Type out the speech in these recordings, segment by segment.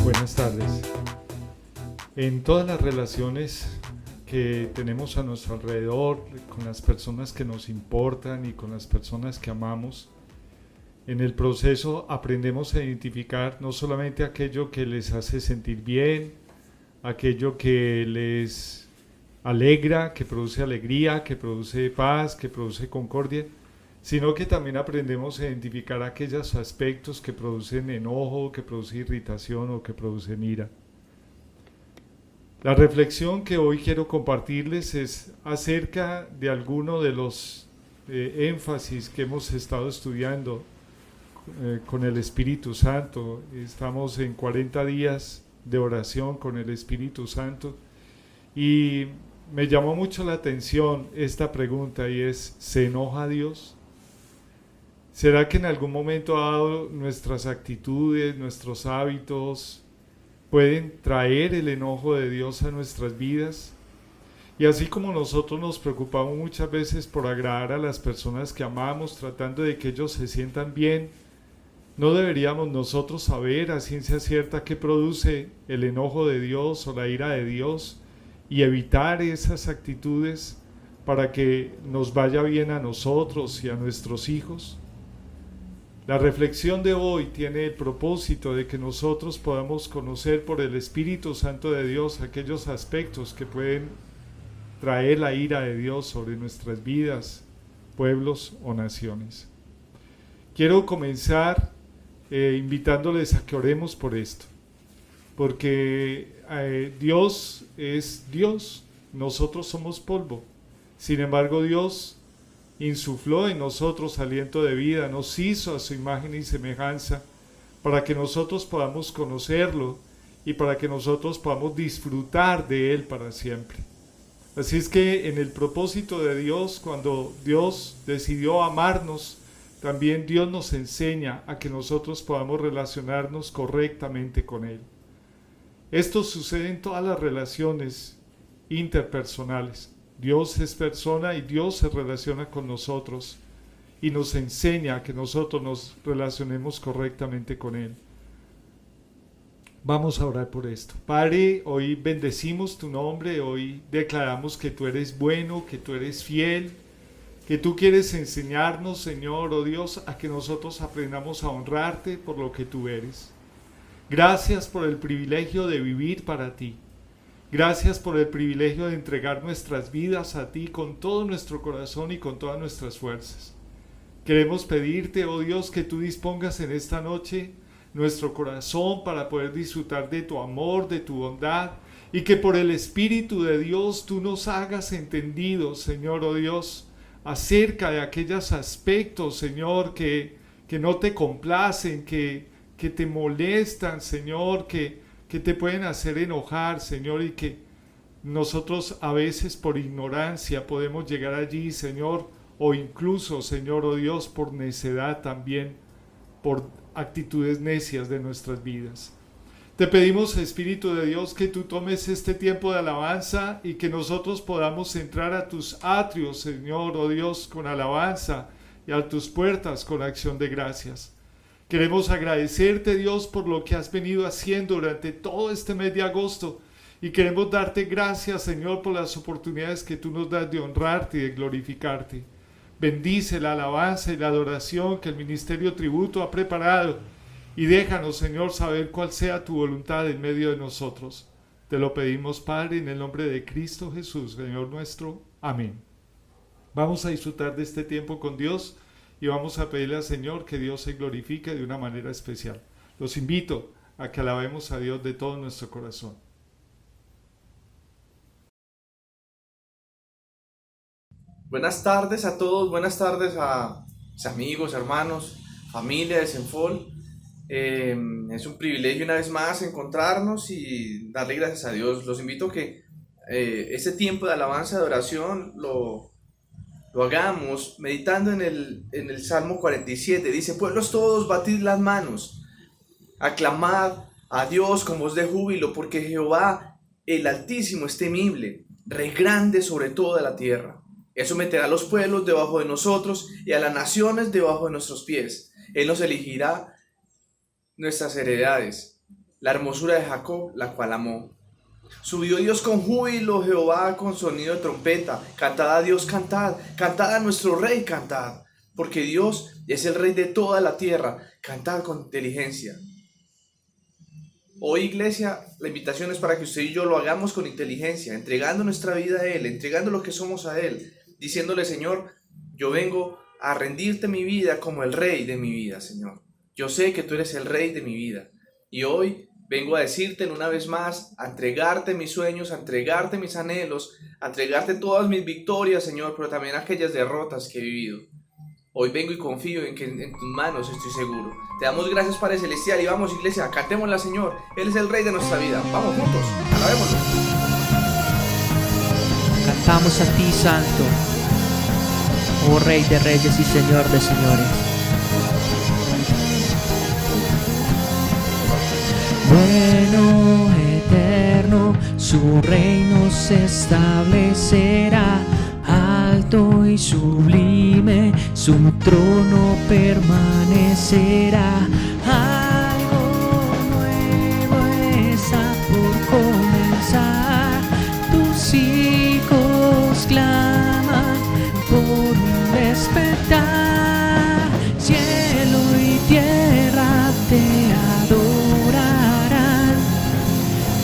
Buenas tardes. En todas las relaciones que tenemos a nuestro alrededor, con las personas que nos importan y con las personas que amamos, en el proceso aprendemos a identificar no solamente aquello que les hace sentir bien, aquello que les alegra, que produce alegría, que produce paz, que produce concordia, sino que también aprendemos a identificar aquellos aspectos que producen enojo, que producen irritación o que producen ira. La reflexión que hoy quiero compartirles es acerca de alguno de los énfasis que hemos estado estudiando con el Espíritu Santo. Estamos en 40 días de oración con el Espíritu Santo y me llamó mucho la atención esta pregunta y es: ¿se enoja Dios? ¿Será que en algún momento dado nuestras actitudes, nuestros hábitos pueden traer el enojo de Dios a nuestras vidas? Y así como nosotros nos preocupamos muchas veces por agradar a las personas que amamos, tratando de que ellos se sientan bien, ¿no deberíamos nosotros saber a ciencia cierta qué produce el enojo de Dios o la ira de Dios y evitar esas actitudes para que nos vaya bien a nosotros y a nuestros hijos? La reflexión de hoy tiene el propósito de que nosotros podamos conocer por el Espíritu Santo de Dios aquellos aspectos que pueden traer la ira de Dios sobre nuestras vidas, pueblos o naciones. Quiero comenzar invitándoles a que oremos por esto, porque Dios es Dios, nosotros somos polvo. Sin embargo, Dios insufló en nosotros aliento de vida, nos hizo a su imagen y semejanza para que nosotros podamos conocerlo y para que nosotros podamos disfrutar de Él para siempre. Así es que en el propósito de Dios, cuando Dios decidió amarnos, también Dios nos enseña a que nosotros podamos relacionarnos correctamente con Él. Esto sucede en todas las relaciones interpersonales. Dios es persona y Dios se relaciona con nosotros y nos enseña a que nosotros nos relacionemos correctamente con Él. Vamos a orar por esto. Padre, hoy bendecimos tu nombre, hoy declaramos que tú eres bueno, que tú eres fiel, que tú quieres enseñarnos, Señor, oh Dios, a que nosotros aprendamos a honrarte por lo que tú eres. Gracias por el privilegio de vivir para ti. Gracias por el privilegio de entregar nuestras vidas a ti con todo nuestro corazón y con todas nuestras fuerzas. Queremos pedirte, oh Dios, que tú dispongas en esta noche nuestro corazón para poder disfrutar de tu amor, de tu bondad, y que por el Espíritu de Dios tú nos hagas entendidos, Señor, oh Dios, acerca de aquellos aspectos, Señor, que no te complacen, que te molestan, Señor, que te pueden hacer enojar, Señor, y que nosotros a veces por ignorancia podemos llegar allí, Señor, o incluso, Señor, oh Dios, por necedad también, por actitudes necias de nuestras vidas. Te pedimos, Espíritu de Dios, que tú tomes este tiempo de alabanza y que nosotros podamos entrar a tus atrios, Señor, oh Dios, con alabanza y a tus puertas con acción de gracias. Queremos agradecerte, Dios, por lo que has venido haciendo durante todo este mes de agosto y queremos darte gracias, Señor, por las oportunidades que tú nos das de honrarte y de glorificarte. Bendice la alabanza y la adoración que el Ministerio Tributo ha preparado y déjanos, Señor, saber cuál sea tu voluntad en medio de nosotros. Te lo pedimos, Padre, en el nombre de Cristo Jesús, Señor nuestro. Amén. Vamos a disfrutar de este tiempo con Dios y vamos a pedirle al Señor que Dios se glorifique de una manera especial. Los invito a que alabemos a Dios de todo nuestro corazón. Buenas tardes a todos, buenas tardes a mis amigos, hermanos, familia de Senfol. Es un privilegio una vez más encontrarnos y darle gracias a Dios. Los invito a que este tiempo de alabanza, de oración, lo hagamos meditando en el Salmo 47. Dice: pueblos todos, batid las manos, aclamad a Dios con voz de júbilo, porque Jehová el Altísimo es temible, Rey grande sobre toda la tierra. Él someterá a los pueblos debajo de nosotros y a las naciones debajo de nuestros pies. Él nos elegirá nuestras heredades, la hermosura de Jacob, la cual amó. Subió Dios con júbilo, Jehová con sonido de trompeta. Cantad a Dios, cantad, cantad a nuestro Rey, cantad. Porque Dios es el Rey de toda la tierra. Cantad con inteligencia. Hoy, iglesia, la invitación es para que usted y yo lo hagamos con inteligencia, entregando nuestra vida a Él, entregando lo que somos a Él, diciéndole: Señor, yo vengo a rendirte mi vida como el Rey de mi vida, Señor. Yo sé que tú eres el Rey de mi vida. Y hoy vengo a decirte una vez más, a entregarte mis sueños, a entregarte mis anhelos, a entregarte todas mis victorias, Señor, pero también aquellas derrotas que he vivido. Hoy vengo y confío en que en tus manos estoy seguro. Te damos gracias, Padre Celestial, y vamos, iglesia, cantémosla, Señor. Él es el Rey de nuestra vida. Vamos juntos, alabémoslo. Cantamos a ti, Santo, oh Rey de Reyes y Señor de Señores. Bueno, eterno, su reino se establecerá. Alto y sublime, su trono permanecerá. Algo nuevo está por comenzar. Tus hijos claman por un despertar. Cielo y tierra te adorarán.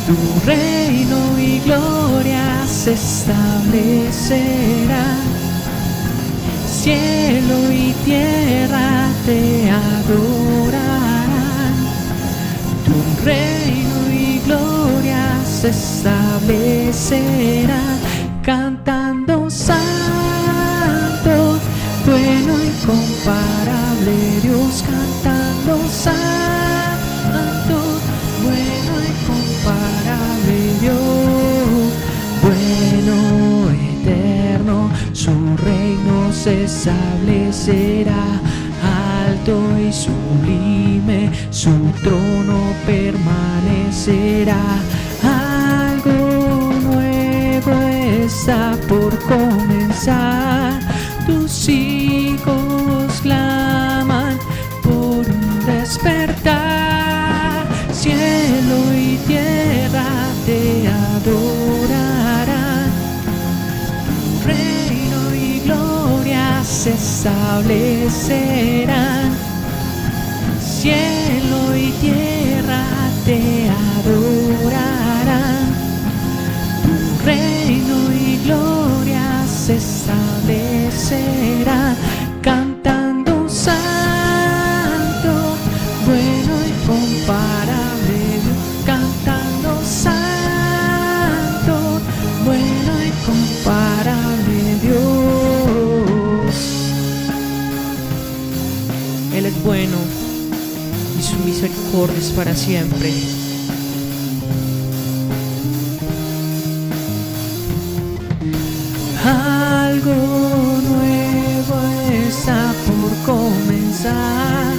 Tu reino y gloria se establecerá. Cielo y tierra te adorarán. Tu reino y gloria se establecerá. Cantando santo, bueno, incomparable Dios. Cantando santo, bueno, incomparable Dios. Bueno, eterno, su reino se establecerá. Alto y sublime, su trono permanecerá. Algo nuevo está por comenzar. Tus hijos claman por un despertar. Cielo y tierra te adorarán. Tu reino y gloria se establecerán. Cielo y tierra te adorarán. Tu reino y gloria se establecerá. Cantando santo, bueno y comparable Dios. Cantando santo, bueno y comparable Dios. Él es bueno y su misericordia es para siempre. Algo nuevo está por comenzar.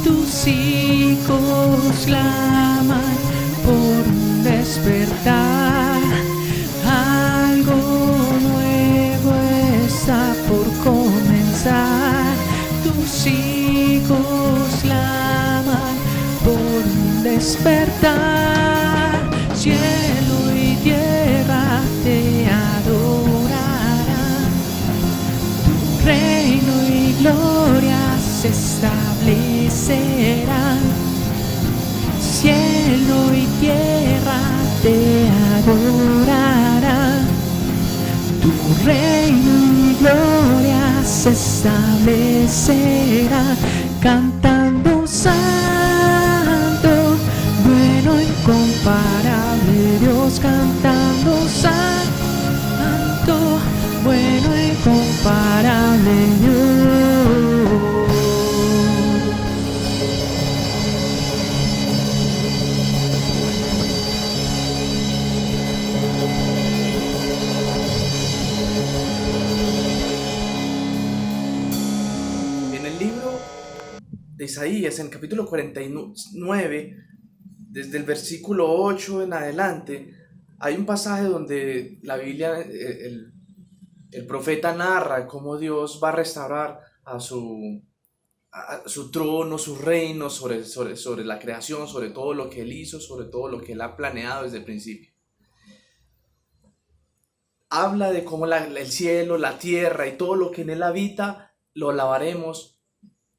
Tus hijos claman por un despertar. Algo nuevo está por comenzar. Tus hijos claman por un despertar. Cielo y tierra te adorarán. Tu reino y gloria se establecerán. Cielo y tierra te adorarán. Tu reino y gloria se establecerá. Cantando santo, bueno, incomparable Dios. Cantando santo, bueno, incomparable Dios. En el libro de Isaías, en el capítulo 49, desde el versículo 8 en adelante, hay un pasaje donde la Biblia, el El profeta narra cómo Dios va a restaurar a su trono, su reino sobre la creación, sobre todo lo que Él hizo, sobre todo lo que Él ha planeado desde el principio. Habla de cómo el cielo, la tierra y todo lo que en Él habita, lo alabaremos,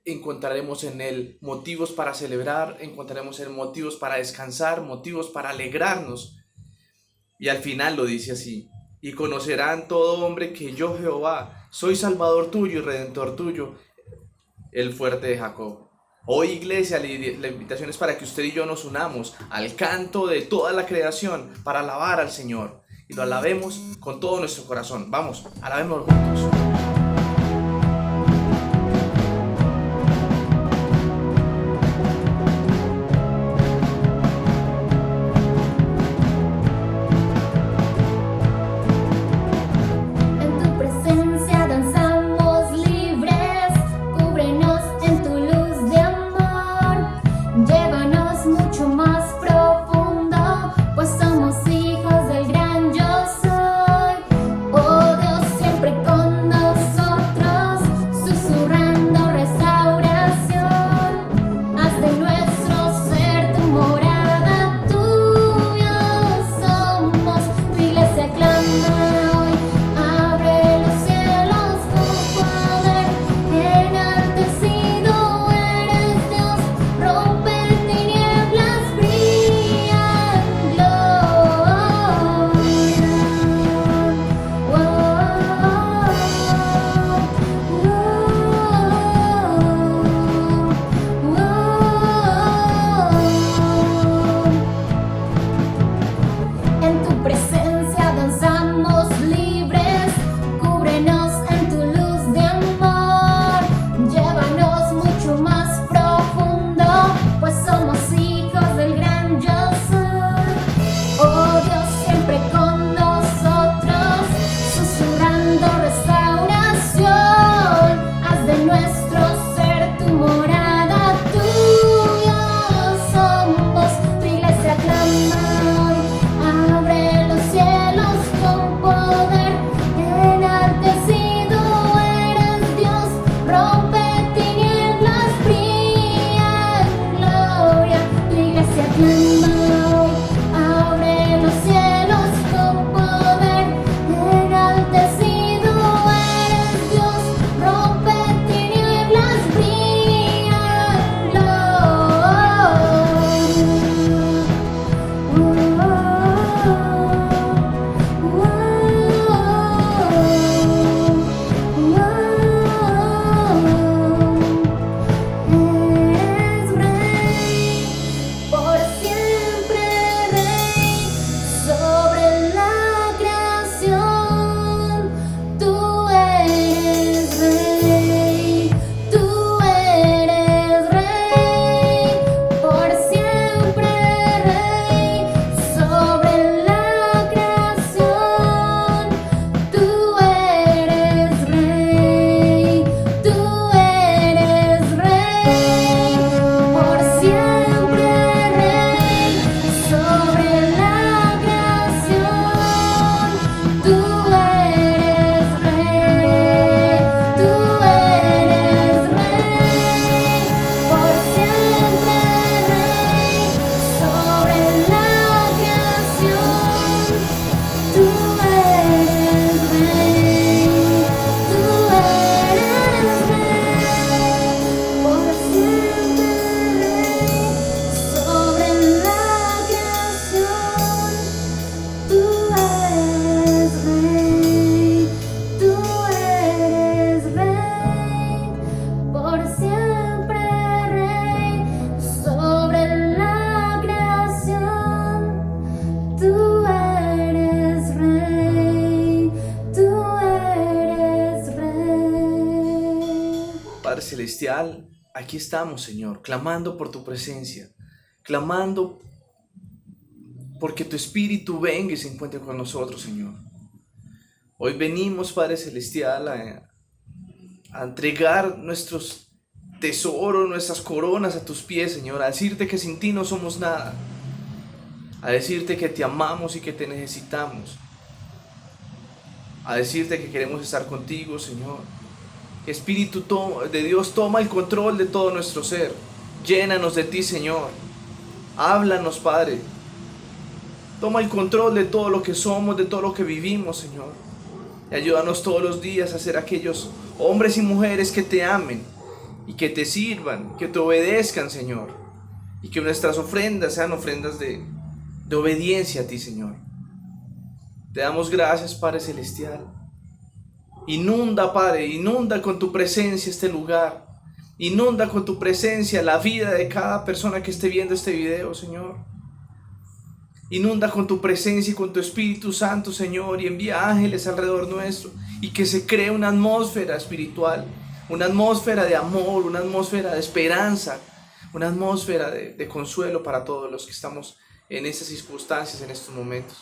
encontraremos en Él motivos para celebrar, encontraremos en Él motivos para descansar, motivos para alegrarnos. Y al final lo dice así: y conocerán todo hombre que yo, Jehová, soy Salvador tuyo y Redentor tuyo, el fuerte de Jacob. Hoy, iglesia, la invitación es para que usted y yo nos unamos al canto de toda la creación para alabar al Señor. Y lo alabemos con todo nuestro corazón. Vamos, alabemos juntos. Celestial, aquí estamos, Señor, clamando por tu presencia, clamando porque tu Espíritu venga y se encuentre con nosotros, Señor. Hoy venimos, Padre Celestial, a entregar nuestros tesoros, nuestras coronas a tus pies, Señor, a decirte que sin ti no somos nada, a decirte que te amamos y que te necesitamos, a decirte que queremos estar contigo, Señor. Espíritu de Dios, toma el control de todo nuestro ser. Llénanos de ti, Señor. Háblanos, Padre. Toma el control de todo lo que somos, de todo lo que vivimos, Señor. Y ayúdanos todos los días a ser aquellos hombres y mujeres que te amen y que te sirvan, que te obedezcan, Señor. Y que nuestras ofrendas sean ofrendas de obediencia a ti, Señor. Te damos gracias, Padre Celestial. Inunda, Padre, inunda con tu presencia este lugar. Inunda con tu presencia la vida de cada persona que esté viendo este video, Señor. Inunda con tu presencia y con tu Espíritu Santo, Señor, y envía ángeles alrededor nuestro, y que se cree una atmósfera espiritual, una atmósfera de amor, una atmósfera de esperanza, una atmósfera de consuelo para todos los que estamos en estas circunstancias, en estos momentos.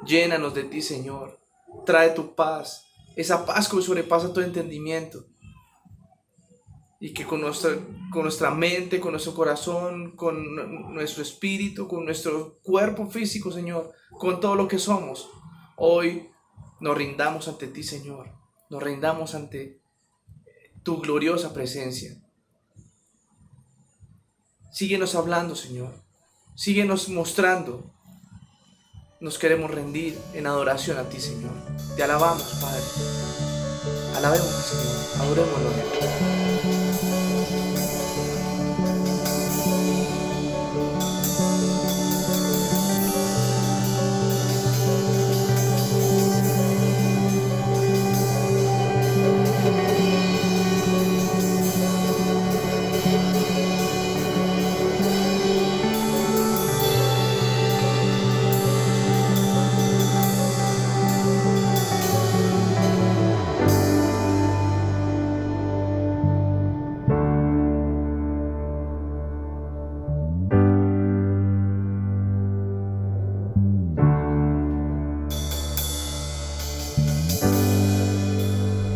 Llénanos de ti, Señor. Trae tu paz, esa paz que sobrepasa todo entendimiento. Y que con nuestra mente, con nuestro corazón, con nuestro espíritu, con nuestro cuerpo físico, Señor, con todo lo que somos, hoy nos rindamos ante ti, Señor. Nos rindamos ante tu gloriosa presencia. Síguenos hablando, Señor. Síguenos mostrando. Nos queremos rendir en adoración a ti, Señor. Te alabamos, Padre. Alabemos, Señor. Adorémoslo.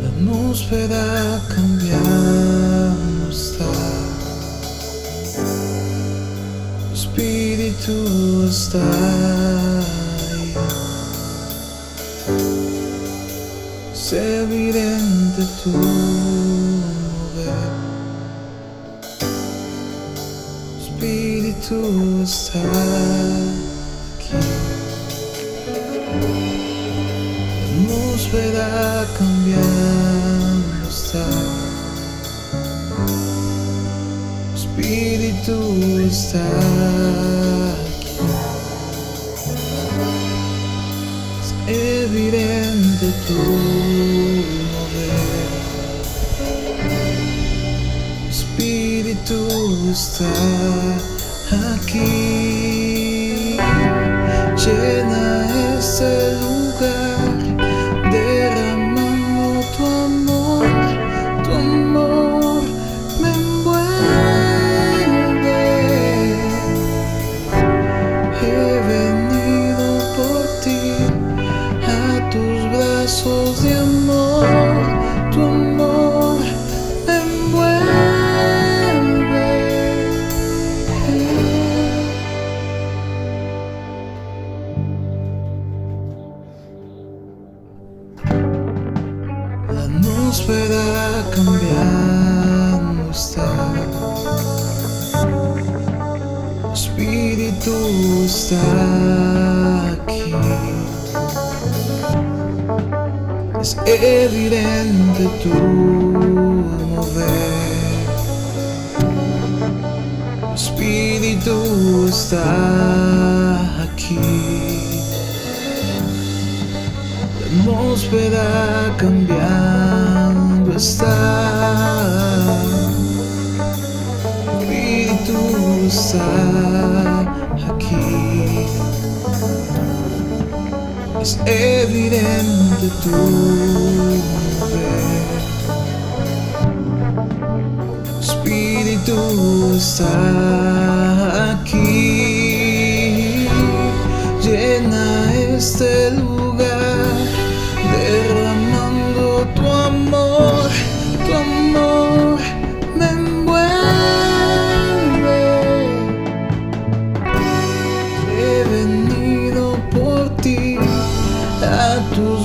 La atmósfera cambiando está, tu espíritu está ahí. Es evidente tu mover, tu espíritu está aquí. La atmósfera cambiando está, tu espíritu está aquí. Es evidente tu mover, tu espíritu está aquí. Llena este lugar, derramando tu amor me envuelve. He venido por ti a tus brazos de amor, tu amor me envuelve. La atmósfera cambiando está, tu espíritu está aquí. Es evidente tu mover, tu espíritu está aquí. La atmósfera cambiando está, tu espíritu está aquí. Es evidente tu mover, tu espíritu está aquí. Llena este lugar, derramando tu amor me envuelve. He venido por ti a tu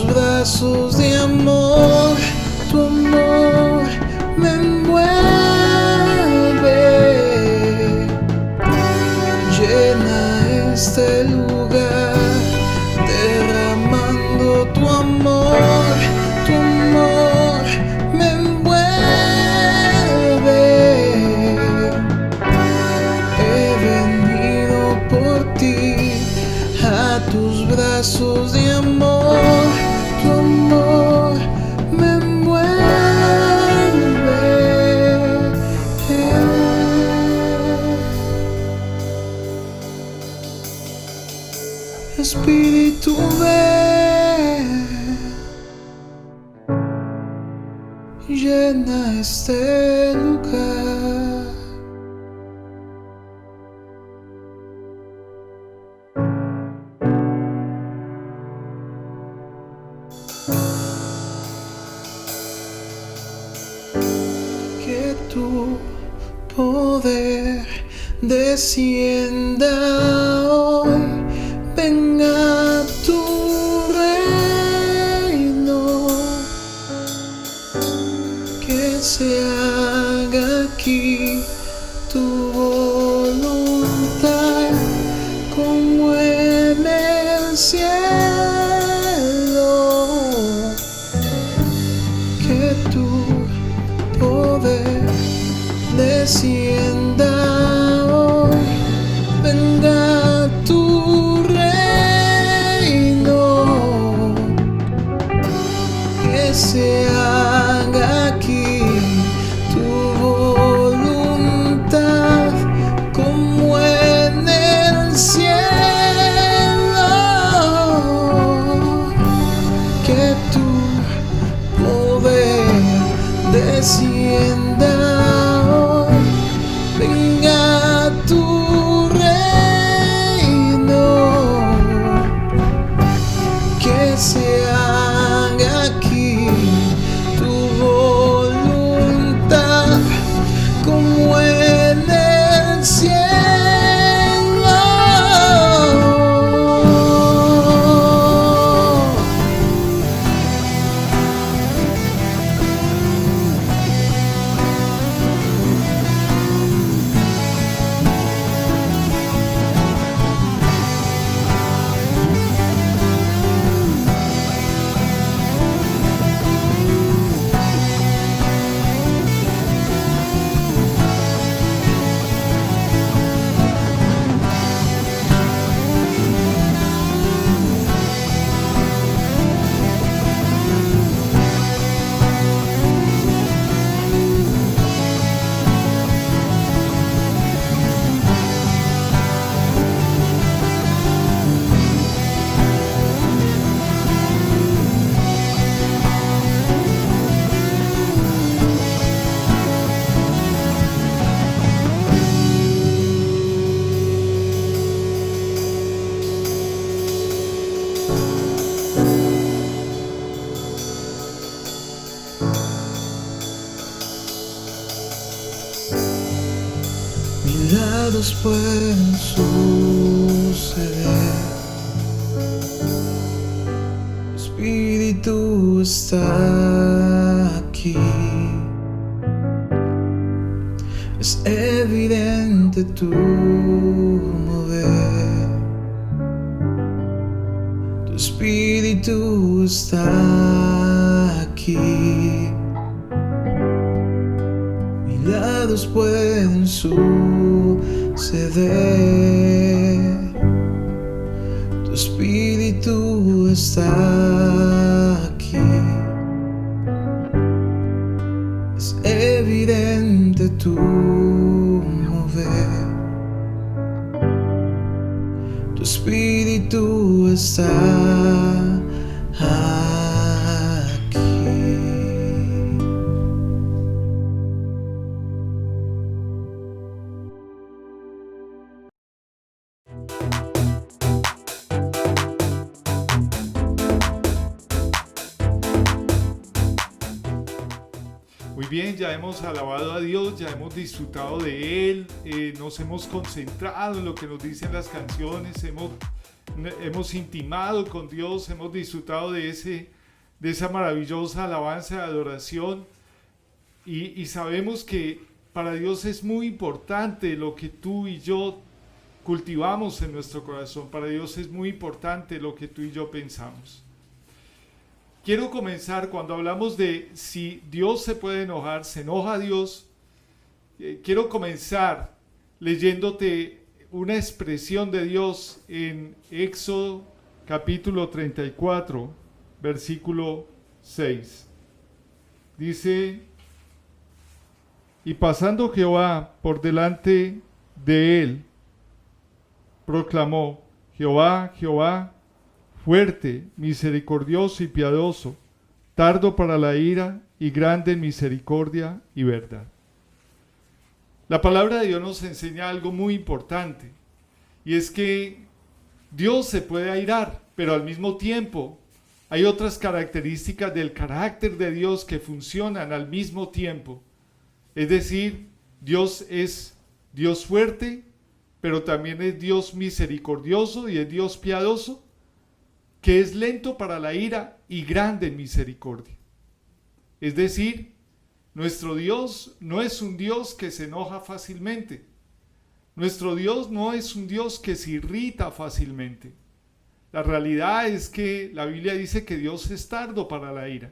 llena este lugar. Que tu poder descienda hoy, venga tu reino, que se haga aquí tu voluntad como en el cielo. Que tu poder descienda hoy, venga tu reino, que se haga aquí tu voluntad como en el cielo. Que tu poder descienda hoy, venga tu reino, que se haga aquí tu voluntad como en el cielo. Milagros pueden suceder, Espíritu está aquí. Es evidente tu mover, tu Espíritu está aquí. Milagros pueden suceder, tu Espíritu está aquí. Es evidente tu mover, tu Espíritu está aquí. Muy bien, ya hemos alabado a Dios, ya hemos disfrutado de Él, nos hemos concentrado en lo que nos dicen las canciones, hemos intimado con Dios, hemos disfrutado de esa maravillosa alabanza de adoración y sabemos que para Dios es muy importante lo que tú y yo cultivamos en nuestro corazón, para Dios es muy importante lo que tú y yo pensamos. Quiero comenzar cuando hablamos de si Dios se puede enojar, se enoja Dios. Quiero comenzar leyéndote una expresión de Dios en Éxodo capítulo 34, versículo 6. Dice: y pasando Jehová por delante de él, proclamó: Jehová, Jehová, fuerte, misericordioso y piadoso, tardo para la ira y grande en misericordia y verdad. La palabra de Dios nos enseña algo muy importante, y es que Dios se puede airar, pero al mismo tiempo hay otras características del carácter de Dios que funcionan al mismo tiempo. Es decir, Dios es Dios fuerte, pero también es Dios misericordioso y es Dios piadoso, que es lento para la ira y grande en misericordia. Es decir, nuestro Dios no es un Dios que se enoja fácilmente. Nuestro Dios no es un Dios que se irrita fácilmente. La realidad es que la Biblia dice que Dios es tardo para la ira.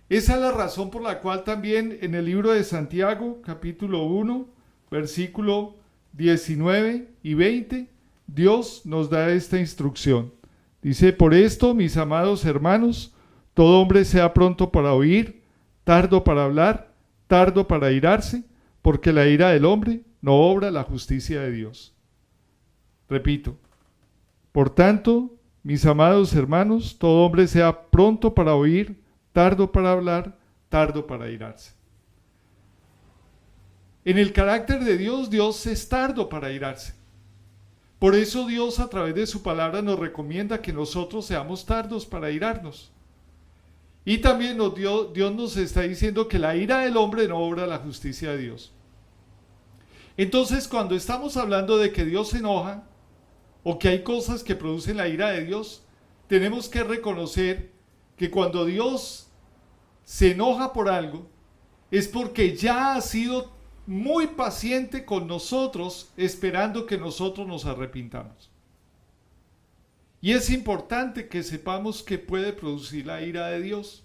Esa es la razón por la cual también en el libro de Santiago, capítulo 1, versículo 19 y 20, Dios nos da esta instrucción. Dice: por esto, mis amados hermanos, todo hombre sea pronto para oír, tardo para hablar, tardo para airarse, porque la ira del hombre no obra la justicia de Dios. Repito, por tanto, mis amados hermanos, todo hombre sea pronto para oír, tardo para hablar, tardo para airarse. En el carácter de Dios, Dios es tardo para airarse. Por eso Dios a través de su palabra nos recomienda que nosotros seamos tardos para airarnos. Y también Dios nos está diciendo que la ira del hombre no obra la justicia de Dios. Entonces, cuando estamos hablando de que Dios se enoja, o que hay cosas que producen la ira de Dios, tenemos que reconocer que cuando Dios se enoja por algo, es porque ya ha sido muy paciente con nosotros, esperando que nosotros nos arrepintamos. Y es importante que sepamos que puede producir la ira de Dios.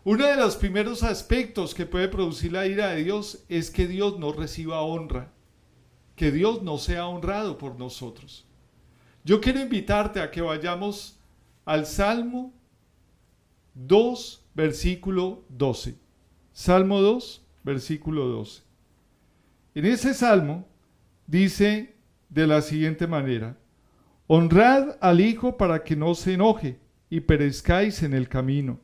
Uno de los primeros aspectos que puede producir la ira de Dios es que Dios no reciba honra, que Dios no sea honrado por nosotros. Yo quiero invitarte a que vayamos al Salmo 2, versículo 12. Salmo 2, versículo 12. En ese salmo dice de la siguiente manera: honrad al Hijo para que no se enoje y perezcáis en el camino,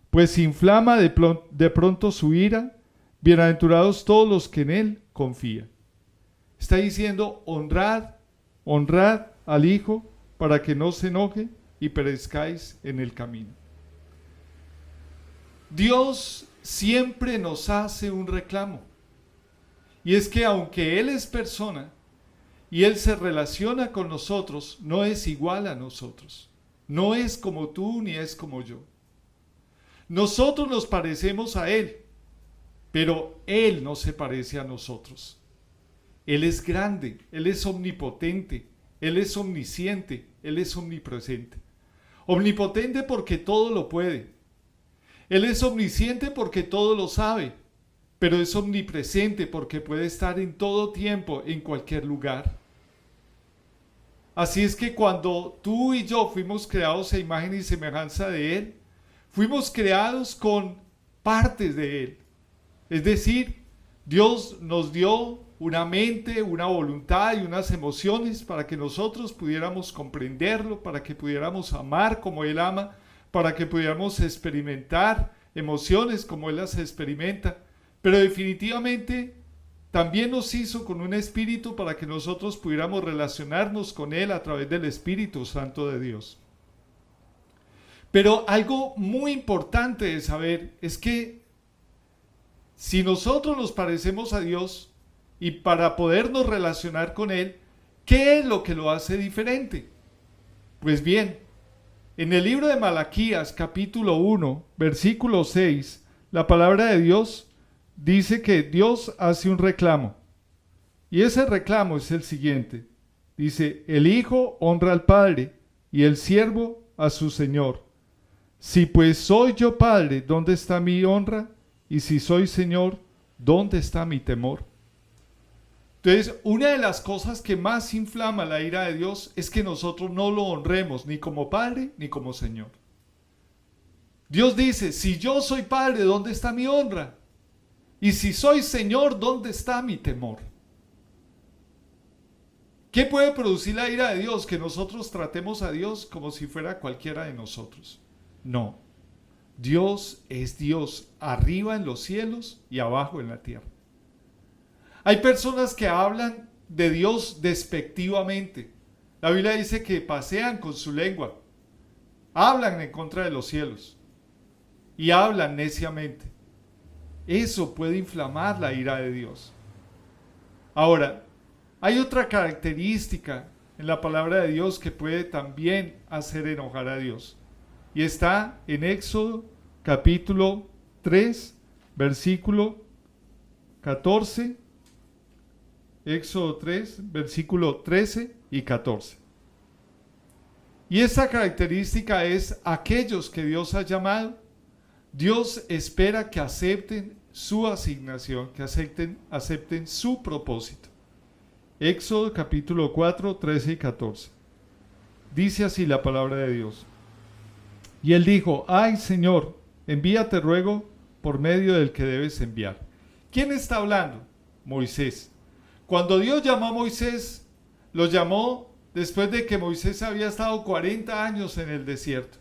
pues inflama de pronto su ira. Bienaventurados todos los que en él confían. Está diciendo: honrad al Hijo para que no se enoje y perezcáis en el camino. Dios siempre nos hace un reclamo, y es que aunque Él es persona y Él se relaciona con nosotros, no es igual a nosotros, no es como tú ni es como yo. Nosotros nos parecemos a Él, pero Él no se parece a nosotros. Él es grande, Él es omnipotente, Él es omnisciente, Él es omnipresente. Omnipotente porque todo lo puede. Él es omnisciente porque todo lo sabe, pero es omnipresente porque puede estar en todo tiempo, en cualquier lugar. Así es que cuando tú y yo fuimos creados a imagen y semejanza de Él, fuimos creados con partes de Él. Es decir, Dios nos dio una mente, una voluntad y unas emociones para que nosotros pudiéramos comprenderlo, para que pudiéramos amar como Él ama, para que pudiéramos experimentar emociones como Él las experimenta. Pero definitivamente también nos hizo con un espíritu para que nosotros pudiéramos relacionarnos con Él a través del Espíritu Santo de Dios. Pero algo muy importante de saber es que si nosotros nos parecemos a Dios y para podernos relacionar con Él, ¿qué es lo que lo hace diferente? Pues bien, en el libro de Malaquías, capítulo 1, versículo 6, la palabra de Dios dice que Dios hace un reclamo. Y ese reclamo es el siguiente. Dice: el Hijo honra al Padre y el siervo a su Señor. Si pues soy yo Padre, ¿dónde está mi honra? Y si soy Señor, ¿dónde está mi temor? Entonces, una de las cosas que más inflama la ira de Dios es que nosotros no lo honremos ni como Padre ni como Señor. Dios dice: si yo soy Padre, ¿dónde está mi honra? Y si soy Señor, ¿dónde está mi temor? ¿Qué puede producir la ira de Dios? Que nosotros tratemos a Dios como si fuera cualquiera de nosotros. No. Dios es Dios, arriba en los cielos y abajo en la tierra. Hay personas que hablan de Dios despectivamente. La Biblia dice que pasean con su lengua, hablan en contra de los cielos y hablan neciamente. Eso puede inflamar la ira de Dios. Ahora, hay otra característica en la palabra de Dios que puede también hacer enojar a Dios. Y está en Éxodo capítulo 3, versículo 14. Éxodo 3, versículo 13 y 14. Y esta característica es aquellos que Dios ha llamado. Dios espera que acepten su asignación, que acepten su propósito. Éxodo capítulo 4, 13 y 14. Dice así la palabra de Dios. Y él dijo: ay, Señor, envíate ruego por medio del que debes enviar. ¿Quién está hablando? Moisés. Cuando Dios llamó a Moisés, lo llamó después de que Moisés había estado 40 años en el desierto.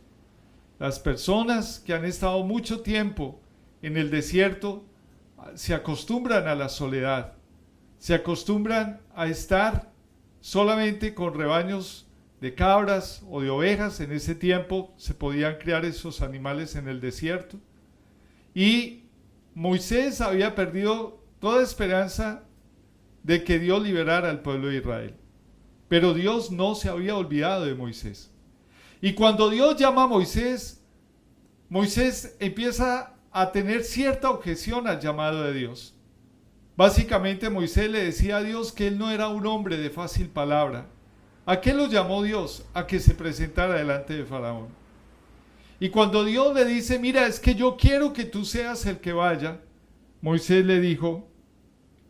Las personas que han estado mucho tiempo en el desierto se acostumbran a la soledad, se acostumbran a estar solamente con rebaños de cabras o de ovejas. En ese tiempo se podían criar esos animales en el desierto. Y Moisés había perdido toda esperanza de que Dios liberara al pueblo de Israel. Pero Dios no se había olvidado de Moisés. Y cuando Dios llama a Moisés, Moisés empieza a tener cierta objeción al llamado de Dios. Básicamente Moisés le decía a Dios que él no era un hombre de fácil palabra. ¿A qué lo llamó Dios? A que se presentara delante de Faraón. Y cuando Dios le dice: mira, es que yo quiero que tú seas el que vaya, Moisés le dijo: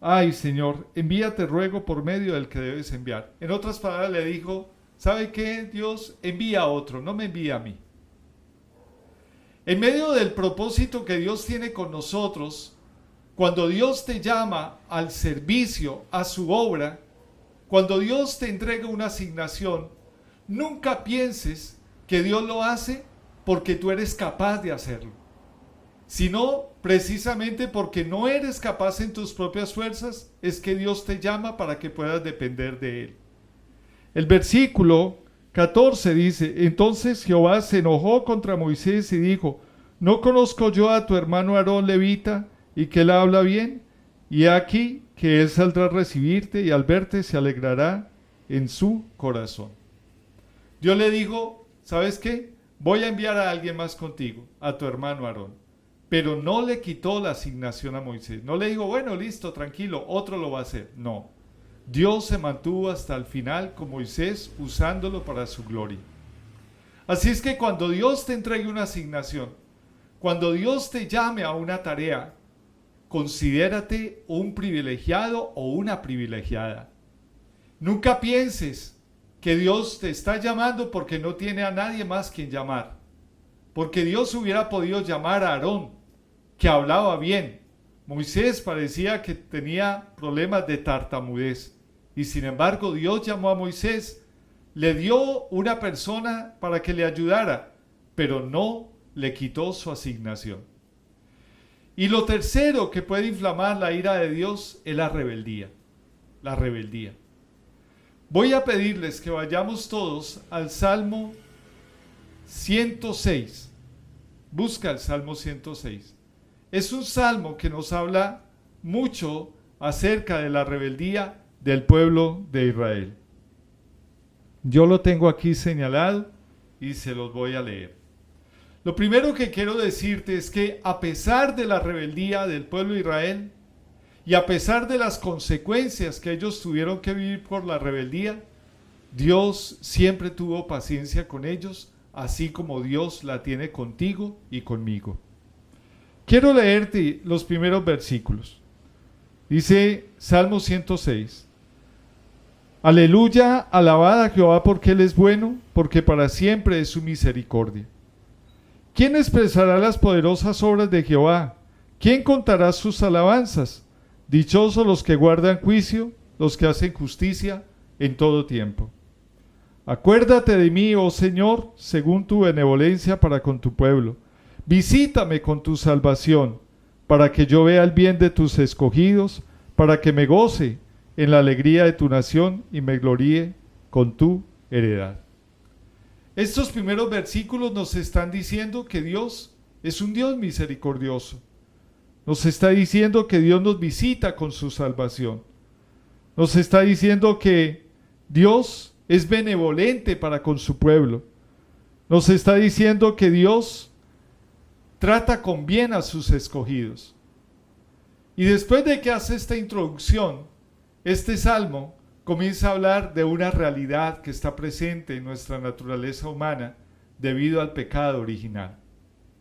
ay, Señor, envíate ruego por medio del que debes enviar. En otras palabras le dijo: ¿sabe qué, Dios? Envía a otro, no me envía a mí. En medio del propósito que Dios tiene con nosotros, cuando Dios te llama al servicio, a su obra, cuando Dios te entrega una asignación, nunca pienses que Dios lo hace porque tú eres capaz de hacerlo, sino precisamente porque no eres capaz en tus propias fuerzas, es que Dios te llama para que puedas depender de Él. El versículo 14 dice: entonces Jehová se enojó contra Moisés y dijo: ¿no conozco yo a tu hermano Aarón levita, y que él habla bien? Y aquí que él saldrá a recibirte, y al verte se alegrará en su corazón. Dios le dijo: ¿sabes qué? Voy a enviar a alguien más contigo, a tu hermano Aarón. Pero no le quitó la asignación a Moisés. No le dijo: bueno, listo, tranquilo, otro lo va a hacer. No. Dios se mantuvo hasta el final con Moisés, usándolo para su gloria. Así es que cuando Dios te entregue una asignación, cuando Dios te llame a una tarea, considérate un privilegiado o una privilegiada. Nunca pienses que Dios te está llamando porque no tiene a nadie más quien llamar. Porque Dios hubiera podido llamar a Aarón, que hablaba bien. Moisés parecía que tenía problemas de tartamudez. Y sin embargo Dios llamó a Moisés, le dio una persona para que le ayudara, pero no le quitó su asignación. Y lo tercero que puede inflamar la ira de Dios es la rebeldía. La rebeldía. Voy a pedirles que vayamos todos al Salmo 106. Busca el Salmo 106. Es un salmo que nos habla mucho acerca de la rebeldía del pueblo de Israel. Yo lo tengo aquí señalado y se los voy a leer. Lo primero que quiero decirte es que a pesar de la rebeldía del pueblo de Israel y a pesar de las consecuencias que ellos tuvieron que vivir por la rebeldía, Dios siempre tuvo paciencia con ellos, así como Dios la tiene contigo y conmigo. Quiero leerte los primeros versículos. Dice Salmo 106. Aleluya, alabad a Jehová porque Él es bueno, porque para siempre es su misericordia. ¿Quién expresará las poderosas obras de Jehová? ¿Quién contará sus alabanzas? Dichosos los que guardan juicio, los que hacen justicia en todo tiempo. Acuérdate de mí, oh Señor, según tu benevolencia para con tu pueblo. Visítame con tu salvación, para que yo vea el bien de tus escogidos, para que me goce en la alegría de tu nación y me gloríe con tu heredad. Estos primeros versículos nos están diciendo que Dios es un Dios misericordioso. Nos está diciendo que Dios nos visita con su salvación. Nos está diciendo que Dios es benevolente para con su pueblo. Nos está diciendo que Dios trata con bien a sus escogidos. Y después de que hace esta introducción, este salmo comienza a hablar de una realidad que está presente en nuestra naturaleza humana debido al pecado original,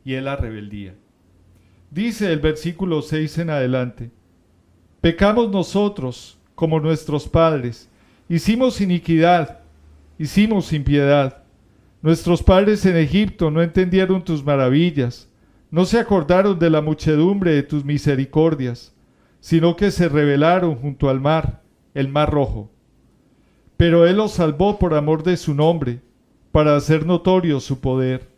y es la rebeldía. Dice el versículo 6 en adelante: pecamos nosotros como nuestros padres, hicimos iniquidad, hicimos impiedad. Nuestros padres en Egipto no entendieron tus maravillas, no se acordaron de la muchedumbre de tus misericordias, sino que se rebelaron junto al mar, el mar rojo. Pero Él los salvó por amor de su nombre, para hacer notorio su poder.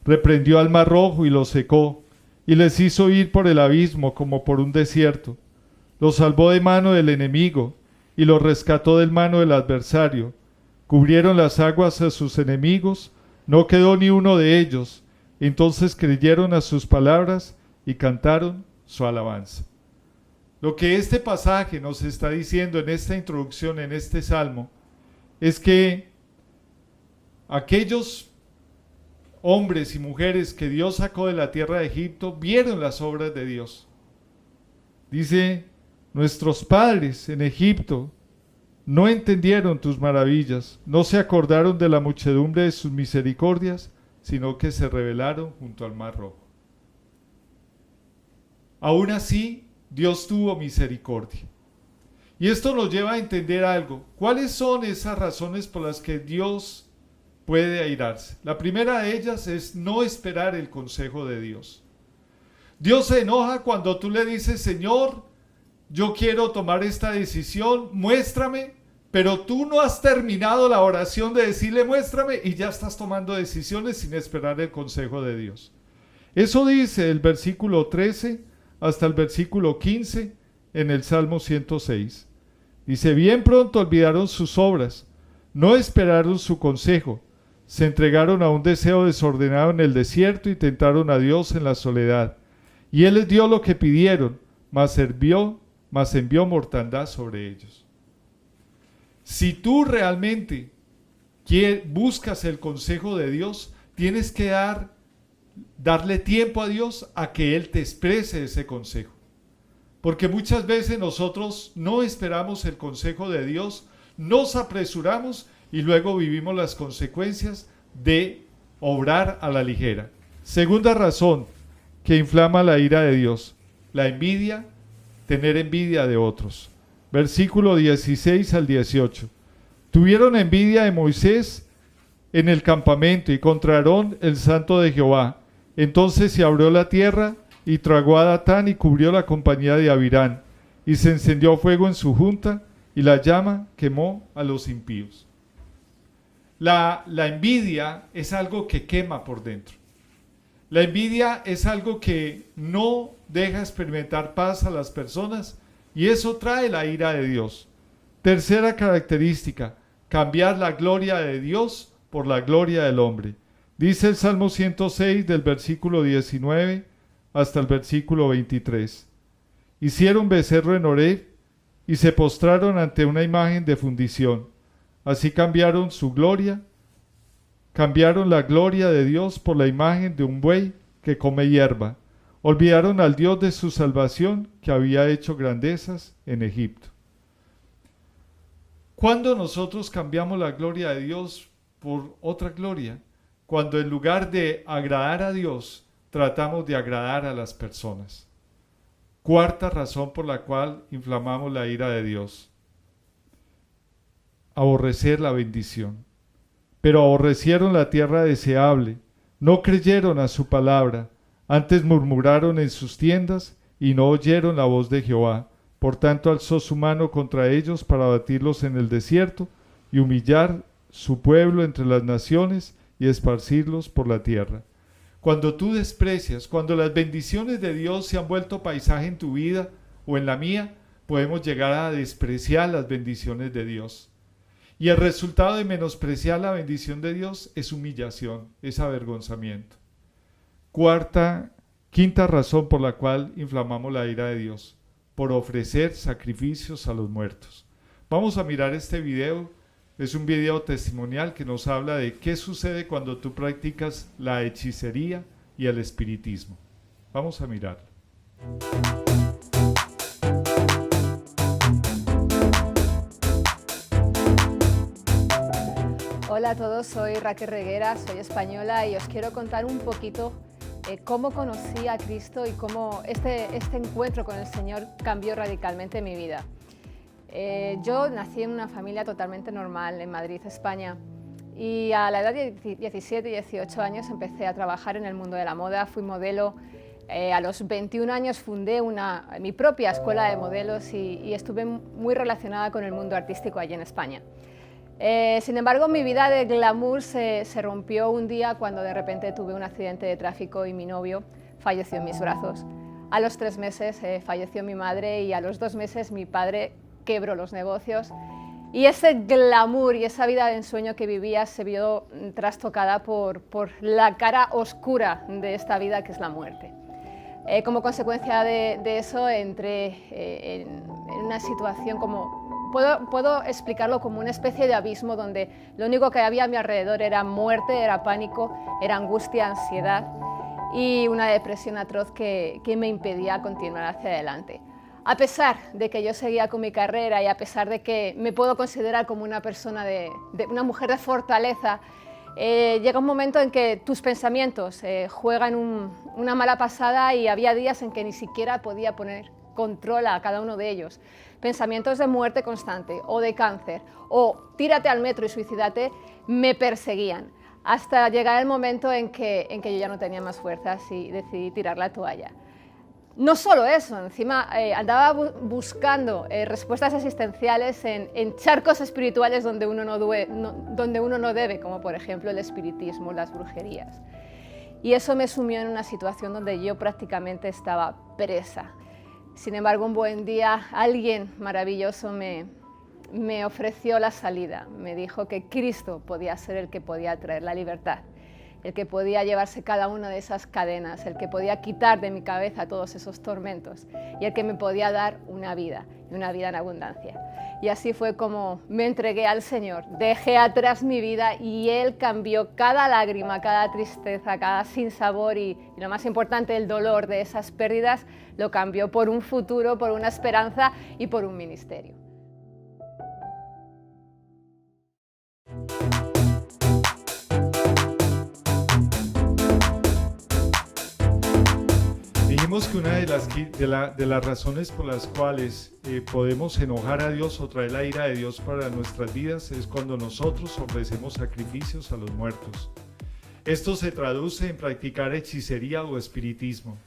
Reprendió al mar rojo y los secó, y les hizo ir por el abismo como por un desierto. Los salvó de mano del enemigo, y los rescató del mano del adversario. Cubrieron las aguas a sus enemigos, no quedó ni uno de ellos. Entonces creyeron a sus palabras y cantaron su alabanza. Lo que este pasaje nos está diciendo en esta introducción, en este salmo, es que aquellos hombres y mujeres que Dios sacó de la tierra de Egipto vieron las obras de Dios. Dice: nuestros padres en Egipto no entendieron tus maravillas, no se acordaron de la muchedumbre de sus misericordias, sino que se rebelaron junto al mar rojo. Aún así, Dios tuvo misericordia. Y esto nos lleva a entender algo. ¿Cuáles son esas razones por las que Dios puede airarse? La primera de ellas es no esperar el consejo de Dios. Dios se enoja cuando tú le dices: Señor, yo quiero tomar esta decisión, muéstrame, pero tú no has terminado la oración de decirle muéstrame y ya estás tomando decisiones sin esperar el consejo de Dios. Eso dice el versículo 13 hasta el versículo 15 en el Salmo 106. Dice: bien pronto olvidaron sus obras, no esperaron su consejo, se entregaron a un deseo desordenado en el desierto y tentaron a Dios en la soledad. Y Él les dio lo que pidieron, mas envió mortandad sobre ellos. Si tú realmente buscas el consejo de Dios, tienes que darle tiempo a Dios a que Él te exprese ese consejo. Porque muchas veces nosotros no esperamos el consejo de Dios, nos apresuramos y luego vivimos las consecuencias de obrar a la ligera. Segunda razón que inflama la ira de Dios: la envidia, tener envidia de otros. Versículo 16 al 18. Tuvieron envidia de Moisés en el campamento y contra Aarón, el santo de Jehová. Entonces se abrió la tierra y tragó a Datán y cubrió la compañía de Abirán. Y se encendió fuego en su junta y la llama quemó a los impíos. La envidia es algo que quema por dentro. La envidia es algo que no deja experimentar paz a las personas y eso trae la ira de Dios. Tercera característica: cambiar la gloria de Dios por la gloria del hombre. Dice el Salmo 106 del versículo 19 hasta el versículo 23. Hicieron becerro en Horeb y se postraron ante una imagen de fundición. Así cambiaron la gloria de Dios por la imagen de un buey que come hierba. Olvidaron al Dios de su salvación, que había hecho grandezas en Egipto. ¿Cuándo nosotros cambiamos la gloria de Dios por otra gloria? Cuando en lugar de agradar a Dios, tratamos de agradar a las personas. Cuarta razón por la cual inflamamos la ira de Dios: aborrecer la bendición. Pero aborrecieron la tierra deseable, no creyeron a su palabra, antes murmuraron en sus tiendas y no oyeron la voz de Jehová. Por tanto alzó su mano contra ellos para abatirlos en el desierto y humillar su pueblo entre las naciones y esparcirlos por la tierra. Cuando tú desprecias, cuando las bendiciones de Dios se han vuelto paisaje en tu vida o en la mía, podemos llegar a despreciar las bendiciones de Dios. Y el resultado de menospreciar la bendición de Dios es humillación, es avergonzamiento. Quinta razón por la cual inflamamos la ira de Dios, por ofrecer sacrificios a los muertos. Vamos a mirar este video. Es un video testimonial que nos habla de qué sucede cuando tú practicas la hechicería y el espiritismo. Vamos a mirarlo. Hola a todos, soy Raquel Reguera, soy española y os quiero contar un poquito cómo conocí a Cristo y cómo este encuentro con el Señor cambió radicalmente mi vida. Yo nací en una familia totalmente normal en Madrid, España, y a la edad de 17 y 18 años empecé a trabajar en el mundo de la moda, fui modelo. A los 21 años fundé mi propia escuela de modelos y estuve muy relacionada con el mundo artístico allí en España. Sin embargo, mi vida de glamour se rompió un día cuando de repente tuve un accidente de tráfico y mi novio falleció en mis brazos. A los 3 meses falleció mi madre y a los 2 meses mi padre quebró los negocios. Y ese glamour y esa vida de ensueño que vivía se vio trastocada por la cara oscura de esta vida que es la muerte. Como consecuencia de eso entré en una situación como... Puedo explicarlo como una especie de abismo donde lo único que había a mi alrededor era muerte, era pánico, era angustia, ansiedad y una depresión atroz que me impedía continuar hacia adelante. A pesar de que yo seguía con mi carrera y a pesar de que me puedo considerar como una persona una mujer de fortaleza, llega un momento en que tus pensamientos juegan una mala pasada y había días en que ni siquiera podía poner control a cada uno de ellos. Pensamientos de muerte constante o de cáncer o tírate al metro y suicídate me perseguían hasta llegar el momento en que yo ya no tenía más fuerzas y decidí tirar la toalla. No solo eso, encima andaba buscando respuestas existenciales en charcos espirituales donde uno no debe, como por ejemplo el espiritismo, las brujerías. Y eso me sumió en una situación donde yo prácticamente estaba presa. Sin embargo, un buen día alguien maravilloso me ofreció la salida. Me dijo que Cristo podía ser el que podía traer la libertad, el que podía llevarse cada una de esas cadenas, el que podía quitar de mi cabeza todos esos tormentos y el que me podía dar una vida, y una vida en abundancia. Y así fue como me entregué al Señor, dejé atrás mi vida y Él cambió cada lágrima, cada tristeza, cada sinsabor y lo más importante, el dolor de esas pérdidas, lo cambió por un futuro, por una esperanza y por un ministerio. Dijimos que una de las razones por las cuales podemos enojar a Dios o traer la ira de Dios para nuestras vidas es cuando nosotros ofrecemos sacrificios a los muertos. Esto se traduce en practicar hechicería o espiritismo.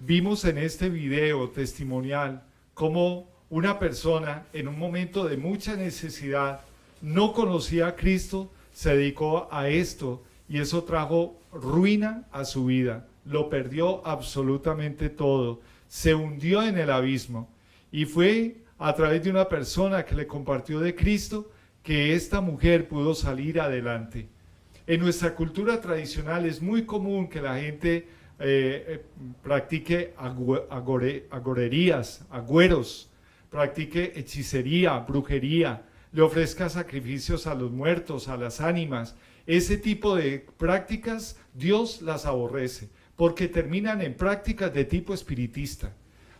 Vimos en este video testimonial cómo una persona en un momento de mucha necesidad no conocía a Cristo, se dedicó a esto y eso trajo ruina a su vida. Lo perdió absolutamente todo, se hundió en el abismo y fue a través de una persona que le compartió de Cristo que esta mujer pudo salir adelante. En nuestra cultura tradicional es muy común que la gente practique agorerías, agüeros, practique hechicería, brujería, le ofrezca sacrificios a los muertos, a las ánimas. Ese tipo de prácticas Dios las aborrece, porque terminan en prácticas de tipo espiritista.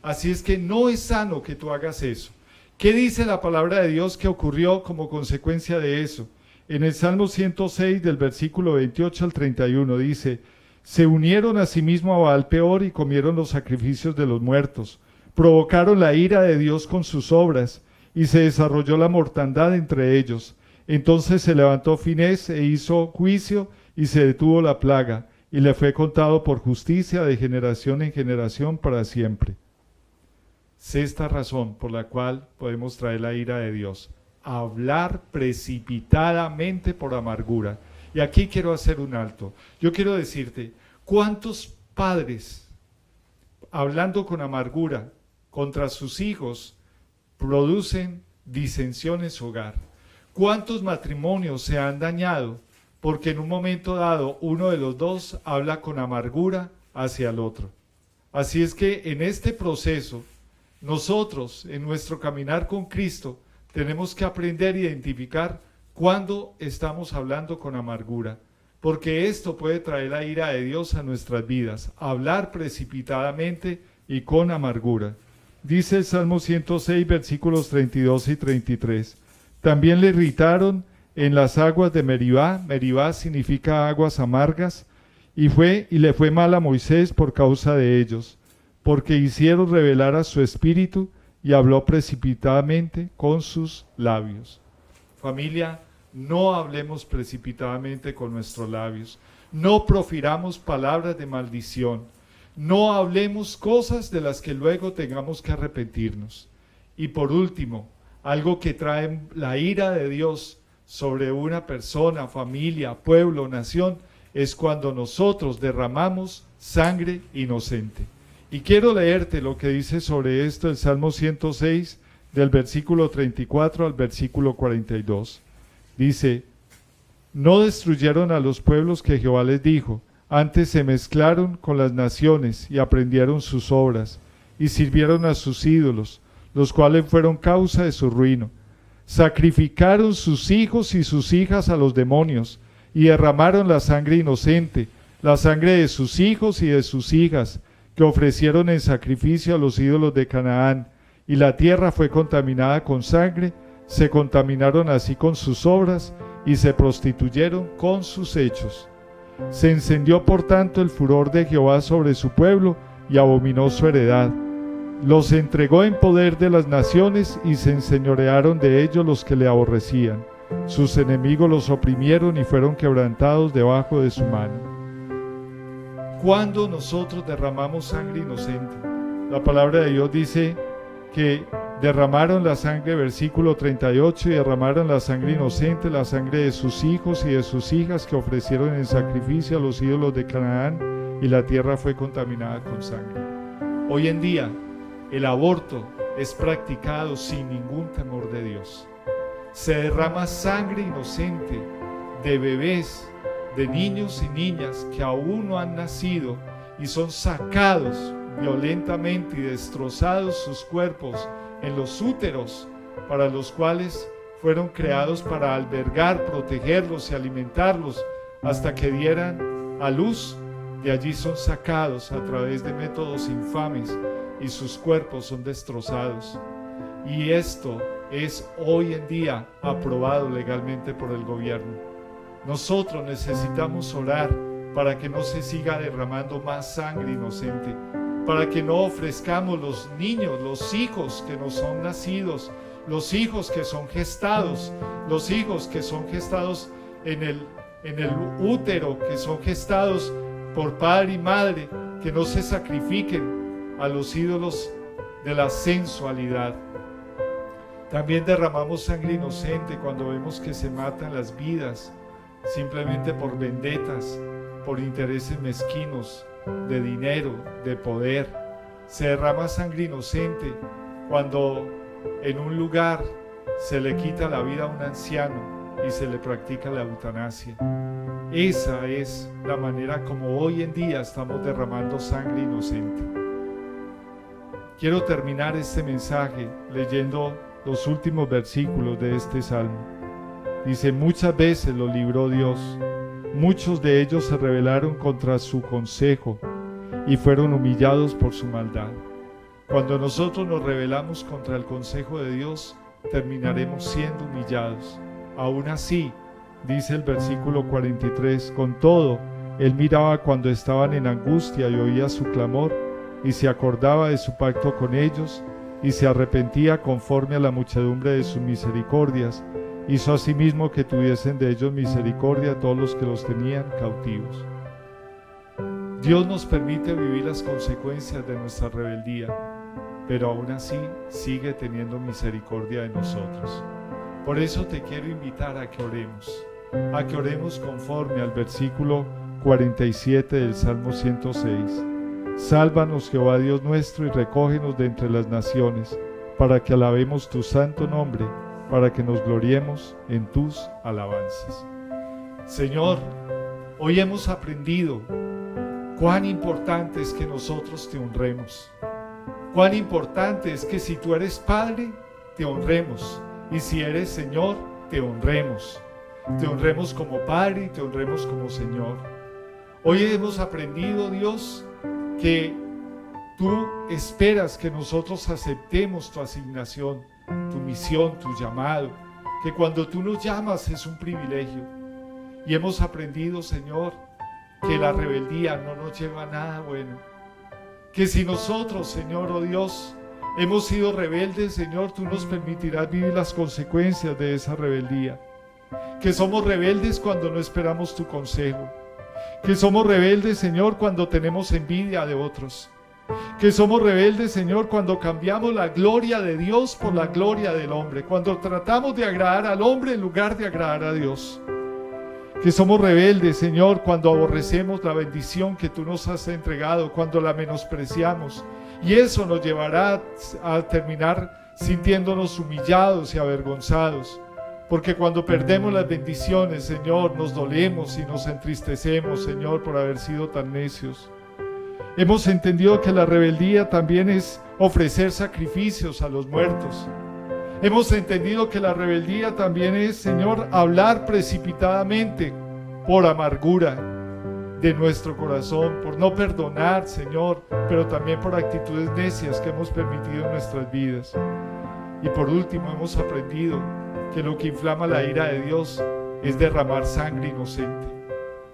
Así es que no es sano que tú hagas eso. ¿Qué dice la palabra de Dios que ocurrió como consecuencia de eso? En el Salmo 106 del versículo 28 al 31 dice: se unieron a sí mismo a Baal-peor y comieron los sacrificios de los muertos. Provocaron la ira de Dios con sus obras y se desarrolló la mortandad entre ellos. Entonces se levantó Finés e hizo juicio y se detuvo la plaga. Y le fue contado por justicia de generación en generación para siempre. Sexta razón por la cual podemos traer la ira de Dios: hablar precipitadamente por amargura. Y aquí quiero hacer un alto. Yo quiero decirte, ¿Cuántos padres, hablando con amargura contra sus hijos, producen disensión en su hogar? ¿Cuántos matrimonios se han dañado porque en un momento dado uno de los dos habla con amargura hacia el otro? Así es que en este proceso, nosotros, en nuestro caminar con Cristo, tenemos que aprender a identificar cuándo estamos hablando con amargura, porque esto puede traer la ira de Dios a nuestras vidas, hablar precipitadamente y con amargura. Dice el Salmo 106, versículos 32 y 33. También le irritaron en las aguas de Meribá. Meribá significa aguas amargas. Y le fue mal a Moisés por causa de ellos, porque hicieron revelar a su espíritu y habló precipitadamente con sus labios. Familia, no hablemos precipitadamente con nuestros labios. No profiramos palabras de maldición. No hablemos cosas de las que luego tengamos que arrepentirnos. Y por último, algo que trae la ira de Dios sobre una persona, familia, pueblo, nación, es cuando nosotros derramamos sangre inocente. Y quiero leerte lo que dice sobre esto el Salmo 106, del versículo 34 al versículo 42. Dice: no destruyeron a los pueblos que Jehová les dijo, antes se mezclaron con las naciones y aprendieron sus obras, y sirvieron a sus ídolos, los cuales fueron causa de su ruina. Sacrificaron sus hijos y sus hijas a los demonios, y derramaron la sangre inocente, la sangre de sus hijos y de sus hijas, que ofrecieron en sacrificio a los ídolos de Canaán, y la tierra fue contaminada con sangre, se contaminaron así con sus obras, y se prostituyeron con sus hechos. Se encendió por tanto el furor de Jehová sobre su pueblo, y abominó su heredad. Los entregó en poder de las naciones, y se enseñorearon de ellos los que le aborrecían. Sus enemigos los oprimieron y fueron quebrantados debajo de su mano. Cuando nosotros derramamos sangre inocente, la palabra de Dios dice que derramaron la sangre, versículo 38, y derramaron la sangre inocente, la sangre de sus hijos y de sus hijas que ofrecieron en sacrificio a los ídolos de Canaán, y la tierra fue contaminada con sangre. Hoy en día, el aborto es practicado sin ningún temor de Dios. Se derrama sangre inocente de bebés, de niños y niñas que aún no han nacido y son sacados violentamente y destrozados sus cuerpos en los úteros para los cuales fueron creados para albergar, protegerlos y alimentarlos hasta que dieran a luz. De allí son sacados a través de métodos infames y sus cuerpos son destrozados. Y esto es hoy en día aprobado legalmente por el gobierno. Nosotros necesitamos orar para que no se siga derramando más sangre inocente, para que no ofrezcamos los niños, los hijos que no son nacidos, los hijos que son gestados, los hijos que son gestados en el útero, que son gestados por padre y madre, que no se sacrifiquen a los ídolos de la sensualidad. También derramamos sangre inocente cuando vemos que se matan las vidas simplemente por vendetas, por intereses mezquinos, de dinero, de poder. Se derrama sangre inocente cuando en un lugar se le quita la vida a un anciano y se le practica la eutanasia. Esa es la manera como hoy en día estamos derramando sangre inocente. Quiero terminar este mensaje leyendo los últimos versículos de este salmo. Dice: muchas veces los libró Dios, muchos de ellos se rebelaron contra su consejo y fueron humillados por su maldad. Cuando nosotros nos rebelamos contra el consejo de Dios, terminaremos siendo humillados. Aún así, dice el versículo 43, con todo, él miraba cuando estaban en angustia y oía su clamor, y se acordaba de su pacto con ellos, y se arrepentía conforme a la muchedumbre de sus misericordias. Hizo asimismo que tuviesen de ellos misericordia a todos los que los tenían cautivos. Dios nos permite vivir las consecuencias de nuestra rebeldía, pero aún así sigue teniendo misericordia de nosotros. Por eso te quiero invitar a que oremos conforme al versículo 47 del Salmo 106. Sálvanos, Jehová Dios nuestro, y recógenos de entre las naciones, para que alabemos tu santo nombre, para que nos gloriemos en tus alabanzas. Señor, hoy hemos aprendido cuán importante es que nosotros te honremos. Cuán importante es que si tú eres Padre, te honremos. Y si eres Señor, te honremos. Te honremos como Padre y te honremos como Señor. Hoy hemos aprendido, Dios, que tú esperas que nosotros aceptemos tu asignación, tu misión, tu llamado, que cuando tú nos llamas es un privilegio. Y hemos aprendido, Señor, que la rebeldía no nos lleva a nada bueno. Que si nosotros, Señor, oh Dios, hemos sido rebeldes, Señor, tú nos permitirás vivir las consecuencias de esa rebeldía. Que somos rebeldes cuando no esperamos tu consejo. Que somos rebeldes, Señor, cuando tenemos envidia de otros. Que somos rebeldes, Señor, cuando cambiamos la gloria de Dios por la gloria del hombre. Cuando tratamos de agradar al hombre en lugar de agradar a Dios. Que somos rebeldes, Señor, cuando aborrecemos la bendición que tú nos has entregado, cuando la menospreciamos. Y eso nos llevará a terminar sintiéndonos humillados y avergonzados. Porque cuando perdemos las bendiciones, Señor, nos dolemos y nos entristecemos, Señor, por haber sido tan necios. Hemos entendido que la rebeldía también es ofrecer sacrificios a los muertos. Hemos entendido que la rebeldía también es, Señor, hablar precipitadamente por amargura de nuestro corazón, por no perdonar, Señor, pero también por actitudes necias que hemos permitido en nuestras vidas. Y por último, hemos aprendido que lo que inflama la ira de Dios es derramar sangre inocente.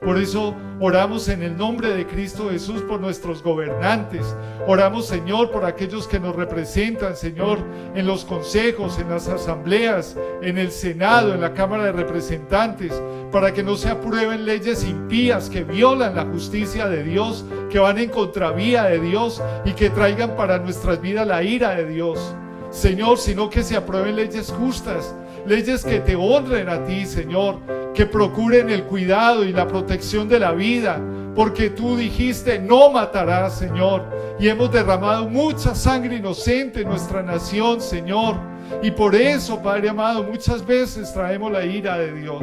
Por eso oramos en el nombre de Cristo Jesús por nuestros gobernantes. Oramos, Señor, por aquellos que nos representan, Señor, en los consejos, en las asambleas, en el Senado, en la Cámara de Representantes, para que no se aprueben leyes impías que violan la justicia de Dios, que van en contravía de Dios y que traigan para nuestras vidas la ira de Dios. Señor, sino que se aprueben leyes justas, leyes que te honren a ti, Señor, que procuren el cuidado y la protección de la vida, porque tú dijiste, no matarás, Señor, y hemos derramado mucha sangre inocente en nuestra nación, Señor, y por eso, Padre amado, muchas veces traemos la ira de Dios.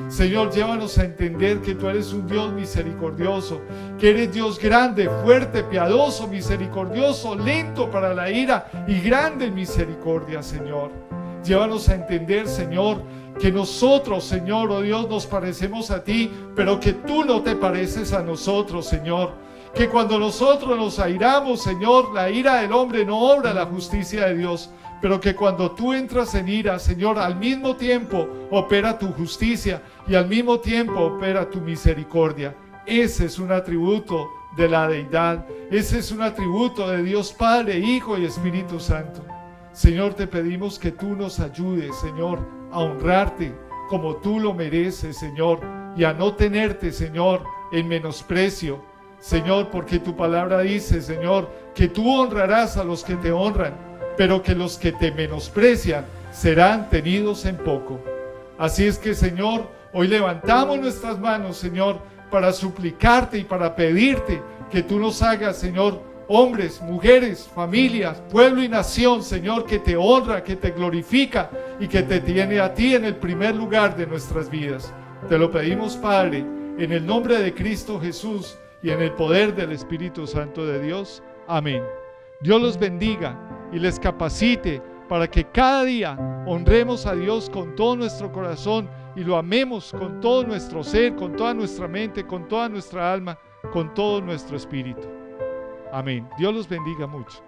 Señor, llévanos a entender que tú eres un Dios misericordioso, que eres Dios grande, fuerte, piadoso, misericordioso, lento para la ira y grande en misericordia, Señor. Llévanos a entender, Señor, que nosotros, Señor, oh Dios, nos parecemos a ti, pero que tú no te pareces a nosotros, Señor. Que cuando nosotros nos airamos, Señor, la ira del hombre no obra la justicia de Dios, pero que cuando tú entras en ira, Señor, al mismo tiempo opera tu justicia y al mismo tiempo opera tu misericordia. Ese es un atributo de la deidad, ese es un atributo de Dios Padre, Hijo y Espíritu Santo. Señor, te pedimos que tú nos ayudes, Señor, a honrarte como tú lo mereces, Señor, y a no tenerte, Señor, en menosprecio, Señor, porque tu palabra dice, Señor, que tú honrarás a los que te honran, pero que los que te menosprecian serán tenidos en poco. Así es que, Señor, hoy levantamos nuestras manos, Señor, para suplicarte y para pedirte que tú nos hagas, Señor, hombres, mujeres, familias, pueblo y nación, Señor, que te honra, que te glorifica y que te tiene a ti en el primer lugar de nuestras vidas. Te lo pedimos, Padre, en el nombre de Cristo Jesús y en el poder del Espíritu Santo de Dios. Amén. Dios los bendiga y les capacite para que cada día honremos a Dios con todo nuestro corazón y lo amemos con todo nuestro ser, con toda nuestra mente, con toda nuestra alma, con todo nuestro espíritu. Amén. Dios los bendiga mucho.